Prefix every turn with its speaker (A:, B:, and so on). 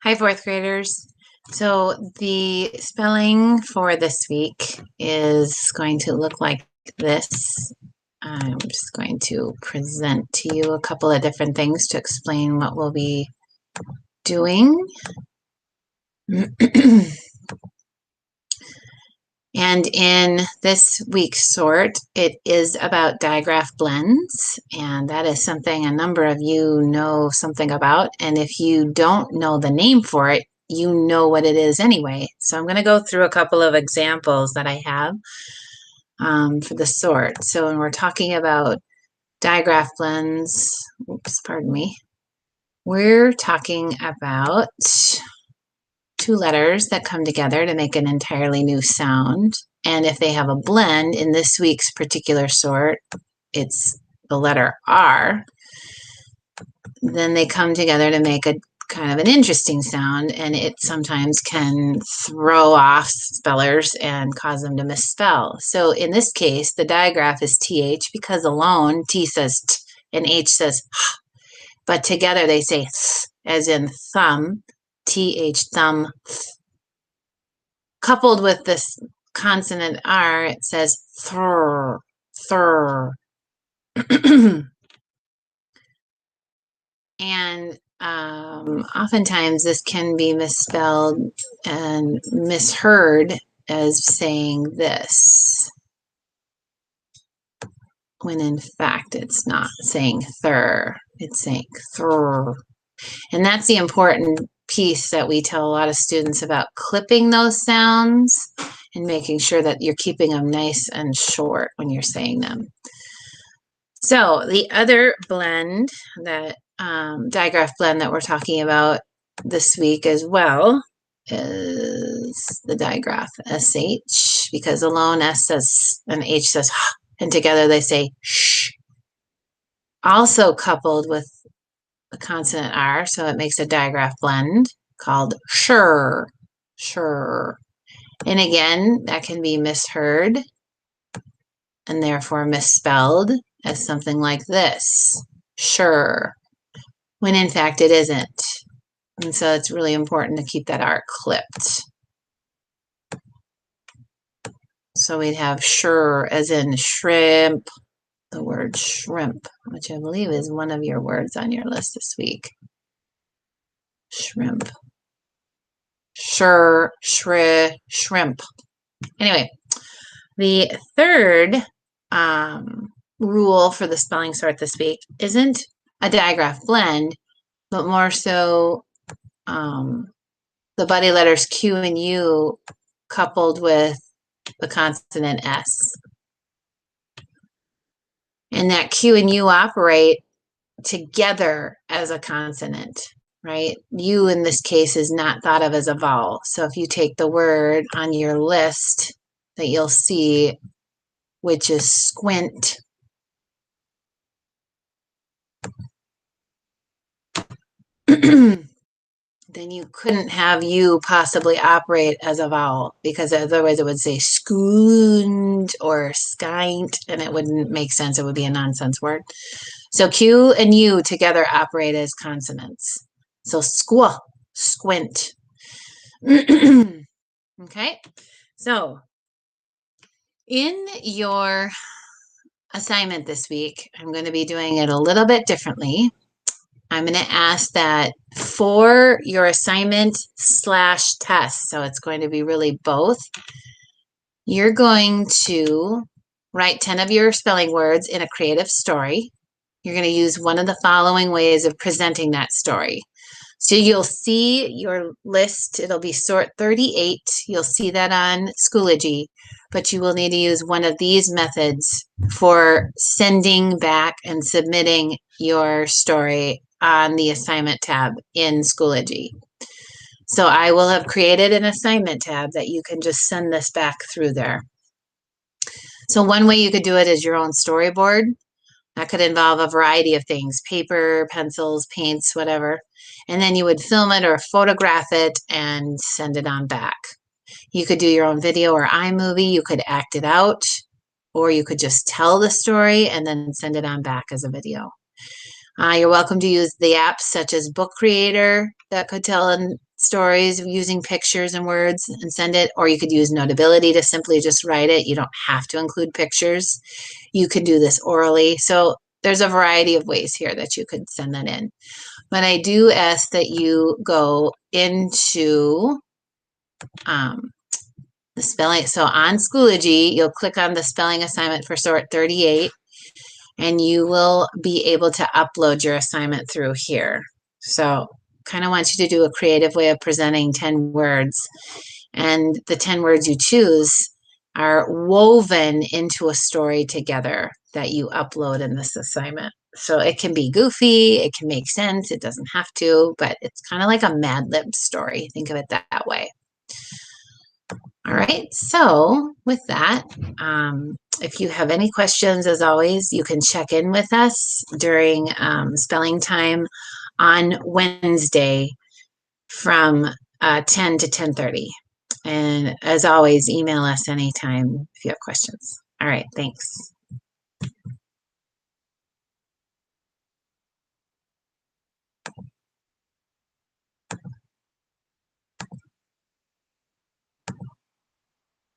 A: Hi, fourth graders. So the spelling for this week is going to look like this. I'm just going to present to you a couple of different things to explain what we'll be doing. And in this week's sort, it is about digraph blends, and that is something a number of you know something about. And if you don't know the name for it, you know what it is anyway. So I'm going to go through a couple of examples that I have for the sort. So when we're talking about digraph blends, oops, pardon me, we're talking about two letters that come together to make an entirely new sound. And if they have a blend in this week's particular sort, it's the letter R, then they come together to make a kind of an interesting sound, and it sometimes can throw off spellers and cause them to misspell. So in this case, the digraph is TH because alone T says T and H says H, but together they say th, as in thumb, TH, thumb, th. Coupled with this consonant R, it says thr, thr. And oftentimes this can be misspelled and misheard as saying this, when in fact it's not saying thur, it's saying thr. And that's the important piece that we tell a lot of students about clipping those sounds and making sure that you're keeping them nice and short when you're saying them. So the other blend, that digraph blend that we're talking about this week as well, is the digraph SH, because alone S says and H says H, and together they say sh. Also coupled with the consonant R, so it makes a digraph blend called shur, shur. And again, that can be misheard and therefore misspelled as something like this, sure, when in fact it isn't. And so it's really important to keep that R clipped. So we'd have sure as in shrimp, the word shrimp, which I believe is one of your words on your list this week. Shrimp. Sure, shrimp. Anyway, the third rule for the spelling sort this week isn't a digraph blend, but more so the buddy letters Q and U coupled with the consonant S. And that Q and U operate together as a consonant, right? U in this case is not thought of as a vowel. So if you take the word on your list that you'll see, which is squint, then you couldn't have U possibly operate as a vowel, because otherwise it would say scoond or skint, and it wouldn't make sense. It would be a nonsense word. So Q and U together operate as consonants. So squaw, squint. Okay, so in your assignment this week, I'm going to be doing it a little bit differently. I'm going to ask that for your assignment / test, so it's going to be really both, you're going to write 10 of your spelling words in a creative story. You're going to use one of the following ways of presenting that story. So you'll see your list, it'll be sort 38. You'll see that on Schoology, but you will need to use one of these methods for sending back and submitting your story on the assignment tab in Schoology. So I will have created an assignment tab that you can just send this back through there. So one way you could do it is your own storyboard. That could involve a variety of things, paper, pencils, paints, whatever. And then you would film it or photograph it and send it on back. You could do your own video or iMovie. You could act it out, or you could just tell the story and then send it on back as a video. You're welcome to use the apps such as Book Creator that could tell stories using pictures and words and send it, or you could use Notability to simply just write it. You don't have to include pictures. You could do this orally. So there's a variety of ways here that you could send that in. But I do ask that you go into the spelling. So on Schoology, you'll click on the spelling assignment for sort 38, and you will be able to upload your assignment through here. So kind of want you to do a creative way of presenting 10 words. And the 10 words you choose are woven into a story together that you upload in this assignment. So it can be goofy, it can make sense, it doesn't have to, but it's kind of like a Mad Lib story. Think of it that way. All right, so with that, if you have any questions, as always, you can check in with us during spelling time on Wednesday from 10 to 10:30. And as always, email us anytime if you have questions. All right, thanks.